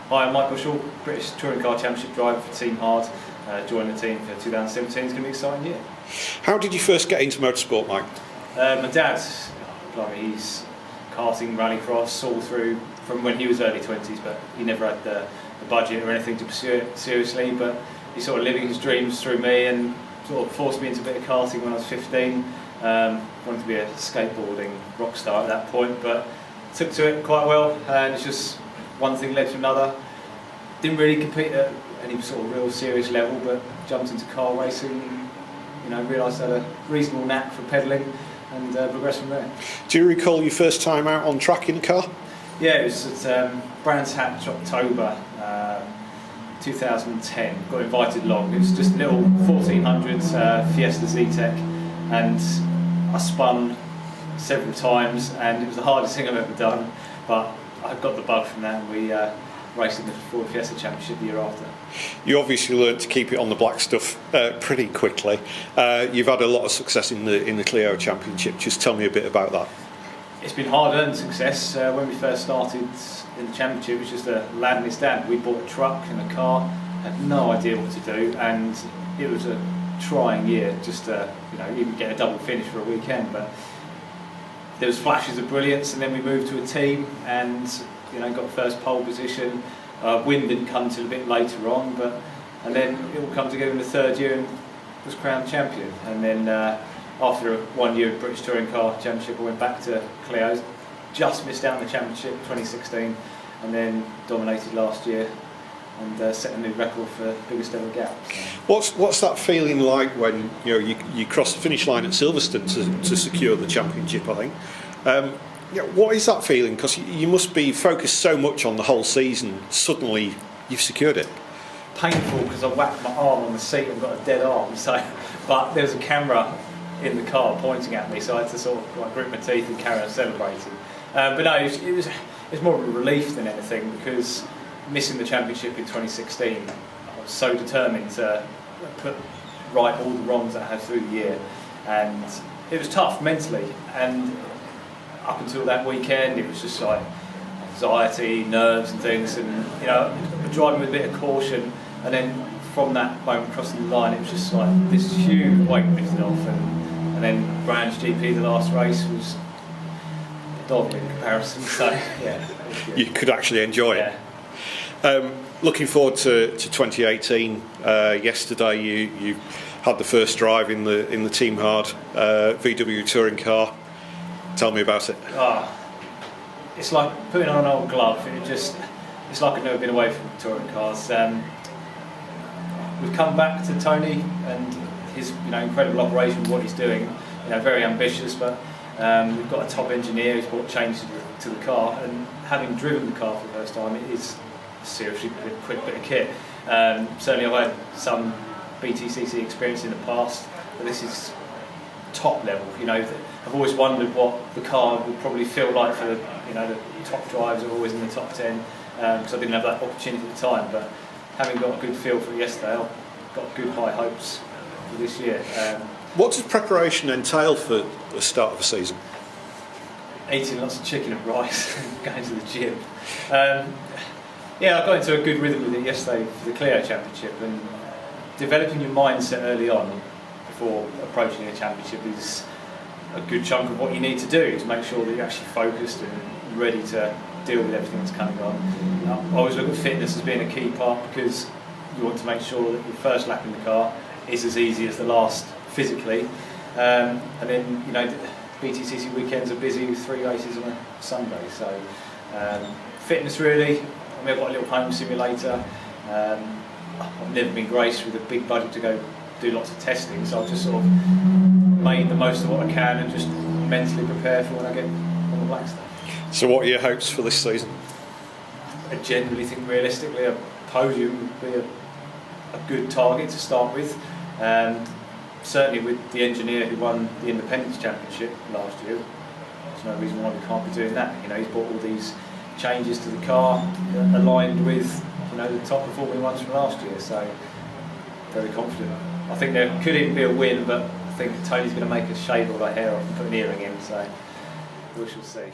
Hi, I'm Mike Bushell, British Touring Car Championship driver for Team Hard. Joined the team for 2017. It's going to be an exciting year. How did you first get into motorsport, Mike? My dad, he's karting, rallycross, all through from when he was early 20s, but he never had the budget or anything to pursue it seriously. But he's sort of living his dreams through me and sort of forced me into a bit of karting when I was 15. Wanted to be a skateboarding rock star at that point, but took to it quite well, and it's just one thing led to another. Didn't really compete at any sort of real serious level, but jumped into car racing. Realised I had a reasonable knack for pedalling, and progressed from there. Do you recall your first time out on track in a car? Yeah, it was at Brands Hatch, October 2010. Got invited along. It was just a little 1400 Fiesta Z-Tech, and I spun several times, and it was the hardest thing I've ever done. But I got the bug from that, and we raced in the Ford Fiesta Championship the year after. You obviously learned to keep it on the black stuff pretty quickly. You've had a lot of success in the Clio Championship. Just tell me a bit about that. It's been hard-earned success. When we first started in the championship, it was just a lad and his dad. We bought a truck and a car, had no idea what to do, and it was a trying year just to even get a double finish for a weekend. But there was flashes of brilliance, and then we moved to a team and got first pole position. Win didn't come till a bit later on, and then it all come together in the third year and was crowned champion. And then after 1 year of British Touring Car Championship, I went back to Clio's. Just missed out on the championship 2016, and then dominated last year and set a new record for biggest ever gap. So. What's that feeling like when you cross the finish line at Silverstone to secure the championship? I think. What is that feeling? Because you must be focused so much on the whole season. Suddenly, you've secured it. Painful because I whacked my arm on the seat and got a dead arm. So, but there was a camera in the car pointing at me, so I had to sort of grit my teeth and carry on celebrating. But no, it was more of a relief than anything, because missing the championship in 2016, I was so determined to put right all the wrongs that I had through the year, and it was tough mentally. And up until that weekend, it was just like anxiety, nerves and things, and driving with a bit of caution. And then from that moment crossing the line, it was just like this huge weight lifted off. And then Brands GP, the last race, was a dog in comparison. So yeah, you could actually enjoy it. Looking forward to 2018. Yesterday, you had the first drive in the Team Hard VW touring car. Tell me about it. It's like putting on an old glove. It's like I've never been away from touring cars. We've come back to Tony and his incredible operation of what he's doing. Very ambitious, but we've got a top engineer who's brought changes to the car, and having driven the car for the first time, it is seriously a quick bit of kit. Certainly I've had some BTCC experience in the past, but this is top level. I've always wondered what the car would probably feel like for the top drivers are always in the top 10, because I didn't have that opportunity at the time. But having got a good feel for it yesterday, I've got good high hopes for this year. What does preparation entail for the start of a season? Eating lots of chicken and rice and going to the gym. I got into a good rhythm with it yesterday for the Clio Championship, and developing your mindset early on before approaching a championship is a good chunk of what you need to do to make sure that you're actually focused and ready to deal with everything that's coming on. I always look at fitness as being a key part, because you want to make sure that your first lap in the car is as easy as the last physically, and then BTCC weekends are busy with 3 races on a Sunday, so fitness really. I've got a little home simulator. I've never been graced with a big budget to go do lots of testing, so I've just sort of made the most of what I can and just mentally prepare for when I get on the black stuff. So what are your hopes for this season? I genuinely think realistically a podium would be a good target to start with. Certainly with the engineer who won the Independence Championship last year, there's no reason why we can't be doing that. He's brought all these changes to the car aligned with the top performing ones from last year, so very confident. I think there could even be a win, but I think Tony's going to make us shave all our hair off and put an earring in, so we shall see.